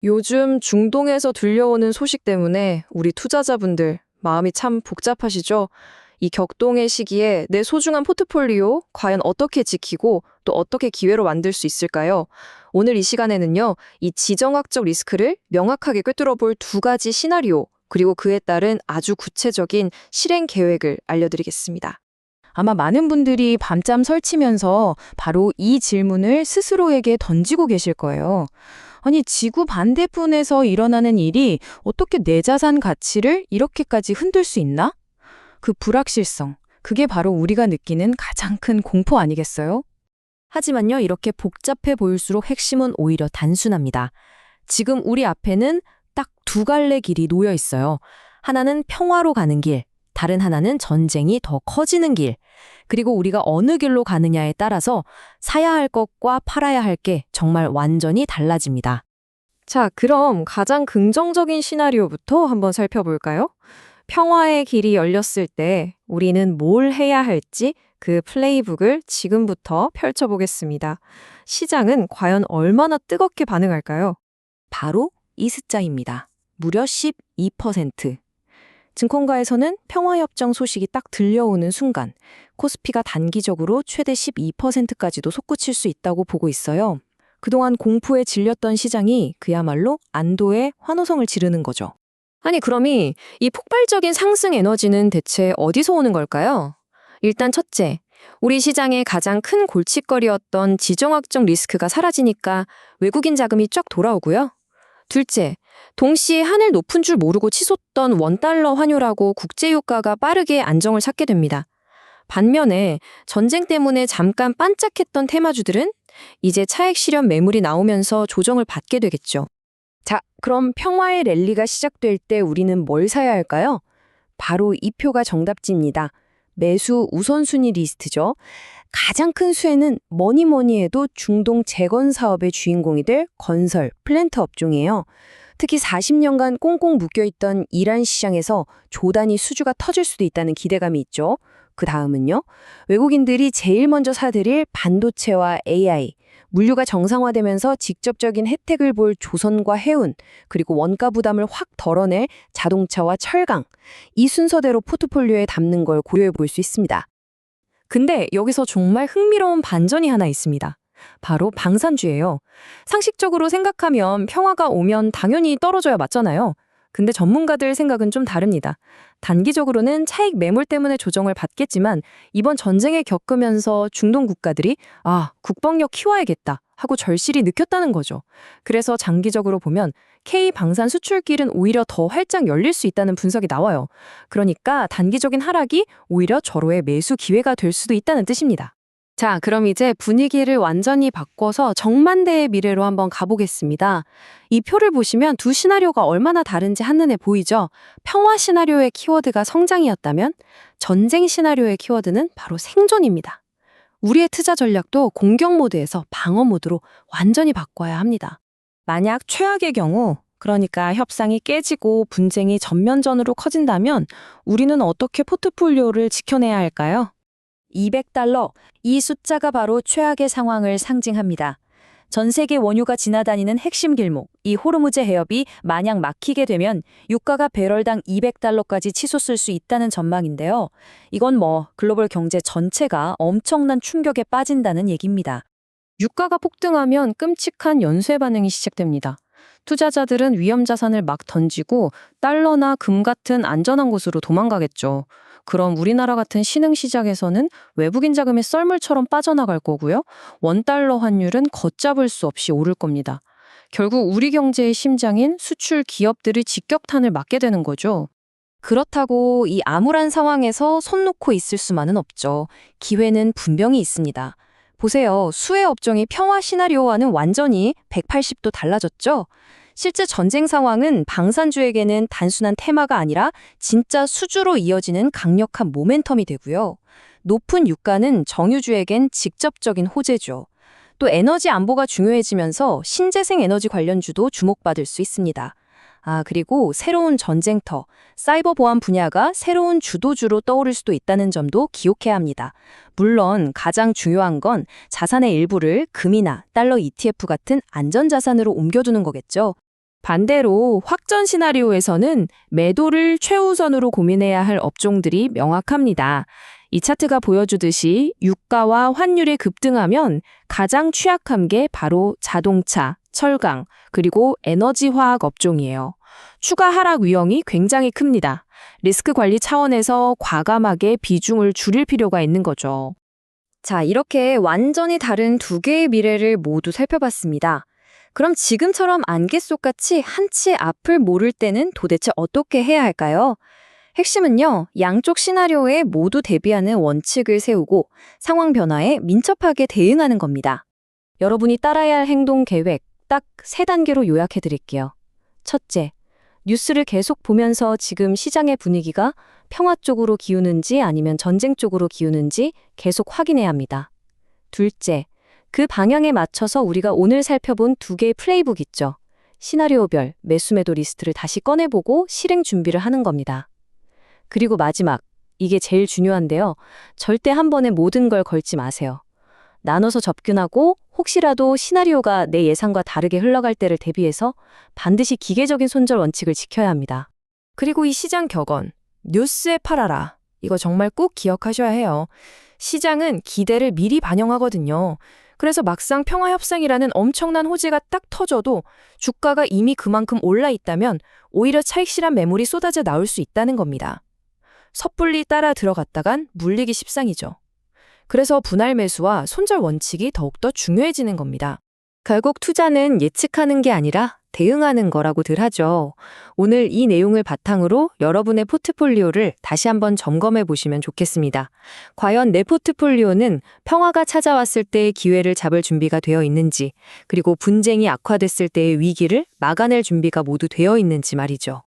요즘 중동에서 들려오는 소식 때문에 우리 투자자분들 마음이 참 복잡하시죠? 이 격동의 시기에 내 소중한 포트폴리오 과연 어떻게 지키고 또 어떻게 기회로 만들 수 있을까요? 오늘 이 시간에는요, 이 지정학적 리스크를 명확하게 꿰뚫어 볼 두 가지 시나리오, 그리고 그에 따른 아주 구체적인 실행 계획을 알려드리겠습니다. 아마 많은 분들이 밤잠 설치면서 바로 이 질문을 스스로에게 던지고 계실 거예요. 아니, 지구 반대편에서 일어나는 일이 어떻게 내 자산 가치를 이렇게까지 흔들 수 있나? 그 불확실성, 그게 바로 우리가 느끼는 가장 큰 공포 아니겠어요? 하지만요, 이렇게 복잡해 보일수록 핵심은 오히려 단순합니다. 지금 우리 앞에는 딱 두 갈래 길이 놓여 있어요. 하나는 평화로 가는 길, 다른 하나는 전쟁이 더 커지는 길. 그리고 우리가 어느 길로 가느냐에 따라서 사야 할 것과 팔아야 할 게 정말 완전히 달라집니다. 자, 그럼 가장 긍정적인 시나리오부터 한번 살펴볼까요? 평화의 길이 열렸을 때 우리는 뭘 해야 할지 그 플레이북을 지금부터 펼쳐보겠습니다. 시장은 과연 얼마나 뜨겁게 반응할까요? 바로 이 숫자입니다. 무려 12%. 증권가에서는 평화협정 소식이 딱 들려오는 순간 코스피가 단기적으로 최대 12%까지도 솟구칠 수 있다고 보고 있어요. 그동안 공포에 질렸던 시장이 그야말로 안도의 환호성을 지르는 거죠. 아니, 그럼 이 폭발적인 상승 에너지는 대체 어디서 오는 걸까요? 일단 첫째, 우리 시장의 가장 큰 골칫거리였던 지정학적 리스크가 사라지니까 외국인 자금이 쫙 돌아오고요. 둘째, 동시에 하늘 높은 줄 모르고 치솟던 원달러 환율하고 국제유가가 빠르게 안정을 찾게 됩니다. 반면에 전쟁 때문에 잠깐 반짝했던 테마주들은 이제 차익 실현 매물이 나오면서 조정을 받게 되겠죠. 자, 그럼 평화의 랠리가 시작될 때 우리는 뭘 사야 할까요? 바로 이 표가 정답지입니다. 매수 우선순위 리스트죠. 가장 큰 수혜는 뭐니 해도 중동 재건 사업의 주인공이 될 건설, 플랜트 업종이에요. 특히 40년간 꽁꽁 묶여있던 이란 시장에서 조단위 수주가 터질 수도 있다는 기대감이 있죠. 그 다음은요. 외국인들이 제일 먼저 사들일 반도체와 AI, 물류가 정상화되면서 직접적인 혜택을 볼 조선과 해운, 그리고 원가 부담을 확 덜어낼 자동차와 철강, 이 순서대로 포트폴리오에 담는 걸 고려해 볼 수 있습니다. 근데 여기서 정말 흥미로운 반전이 하나 있습니다. 바로 방산주예요. 상식적으로 생각하면 평화가 오면 당연히 떨어져야 맞잖아요. 근데 전문가들 생각은 좀 다릅니다. 단기적으로는 차익 매물 때문에 조정을 받겠지만 이번 전쟁을 겪으면서 중동 국가들이 국방력 키워야겠다 하고 절실히 느꼈다는 거죠. 그래서 장기적으로 보면 K 방산 수출길은 오히려 더 활짝 열릴 수 있다는 분석이 나와요. 그러니까 단기적인 하락이 오히려 절호의 매수 기회가 될 수도 있다는 뜻입니다. 자, 그럼 이제 분위기를 완전히 바꿔서 정반대의 미래로 한번 가보겠습니다. 이 표를 보시면 두 시나리오가 얼마나 다른지 한눈에 보이죠? 평화 시나리오의 키워드가 성장이었다면 전쟁 시나리오의 키워드는 바로 생존입니다. 우리의 투자 전략도 공격 모드에서 방어 모드로 완전히 바꿔야 합니다. 만약 최악의 경우, 그러니까 협상이 깨지고 분쟁이 전면전으로 커진다면 우리는 어떻게 포트폴리오를 지켜내야 할까요? 200달러, 이 숫자가 바로 최악의 상황을 상징합니다. 전 세계 원유가 지나다니는 핵심 길목, 이 호르무즈 해협이 만약 막히게 되면 유가가 배럴당 200달러까지 치솟을 수 있다는 전망인데요. 이건 글로벌 경제 전체가 엄청난 충격에 빠진다는 얘기입니다. 유가가 폭등하면 끔찍한 연쇄 반응이 시작됩니다. 투자자들은 위험 자산을 막 던지고 달러나 금 같은 안전한 곳으로 도망가겠죠. 그럼 우리나라 같은 신흥시장에서는 외국인 자금이 썰물처럼 빠져나갈 거고요. 원달러 환율은 걷잡을 수 없이 오를 겁니다. 결국 우리 경제의 심장인 수출 기업들이 직격탄을 맞게 되는 거죠. 그렇다고 이 암울한 상황에서 손 놓고 있을 수만은 없죠. 기회는 분명히 있습니다. 보세요. 수혜 업종이 평화 시나리오와는 완전히 180도 달라졌죠? 실제 전쟁 상황은 방산주에게는 단순한 테마가 아니라 진짜 수주로 이어지는 강력한 모멘텀이 되고요. 높은 유가는 정유주에겐 직접적인 호재죠. 또 에너지 안보가 중요해지면서 신재생 에너지 관련주도 주목받을 수 있습니다. 그리고 새로운 전쟁터, 사이버 보안 분야가 새로운 주도주로 떠오를 수도 있다는 점도 기억해야 합니다. 물론 가장 중요한 건 자산의 일부를 금이나 달러 ETF 같은 안전자산으로 옮겨두는 거겠죠. 반대로 확전 시나리오에서는 매도를 최우선으로 고민해야 할 업종들이 명확합니다. 이 차트가 보여주듯이 유가와 환율이 급등하면 가장 취약한 게 바로 자동차, 철강, 그리고 에너지화학 업종이에요. 추가 하락 위험이 굉장히 큽니다. 리스크 관리 차원에서 과감하게 비중을 줄일 필요가 있는 거죠. 자, 이렇게 완전히 다른 두 개의 미래를 모두 살펴봤습니다. 그럼 지금처럼 안개 속같이 한치 앞을 모를 때는 도대체 어떻게 해야 할까요? 핵심은요, 양쪽 시나리오에 모두 대비하는 원칙을 세우고 상황 변화에 민첩하게 대응하는 겁니다. 여러분이 따라야 할 행동 계획 딱 3단계로 요약해 드릴게요. 첫째, 뉴스를 계속 보면서 지금 시장의 분위기가 평화 쪽으로 기우는지 아니면 전쟁 쪽으로 기우는지 계속 확인해야 합니다. 둘째, 그 방향에 맞춰서 우리가 오늘 살펴본 2개의 플레이북 있죠. 시나리오별 매수 매도 리스트를 다시 꺼내보고 실행 준비를 하는 겁니다. 그리고 마지막, 이게 제일 중요한데요. 절대 한 번에 모든 걸 걸지 마세요. 나눠서 접근하고 혹시라도 시나리오가 내 예상과 다르게 흘러갈 때를 대비해서 반드시 기계적인 손절 원칙을 지켜야 합니다. 그리고 이 시장 격언, 뉴스에 팔아라. 이거 정말 꼭 기억하셔야 해요. 시장은 기대를 미리 반영하거든요. 그래서 막상 평화협상이라는 엄청난 호재가 딱 터져도 주가가 이미 그만큼 올라 있다면 오히려 차익실현 매물이 쏟아져 나올 수 있다는 겁니다. 섣불리 따라 들어갔다간 물리기 십상이죠. 그래서 분할 매수와 손절 원칙이 더욱더 중요해지는 겁니다. 결국 투자는 예측하는 게 아니라 대응하는 거라고들 하죠. 오늘 이 내용을 바탕으로 여러분의 포트폴리오를 다시 한번 점검해 보시면 좋겠습니다. 과연 내 포트폴리오는 평화가 찾아왔을 때의 기회를 잡을 준비가 되어 있는지, 그리고 분쟁이 악화됐을 때의 위기를 막아낼 준비가 모두 되어 있는지 말이죠.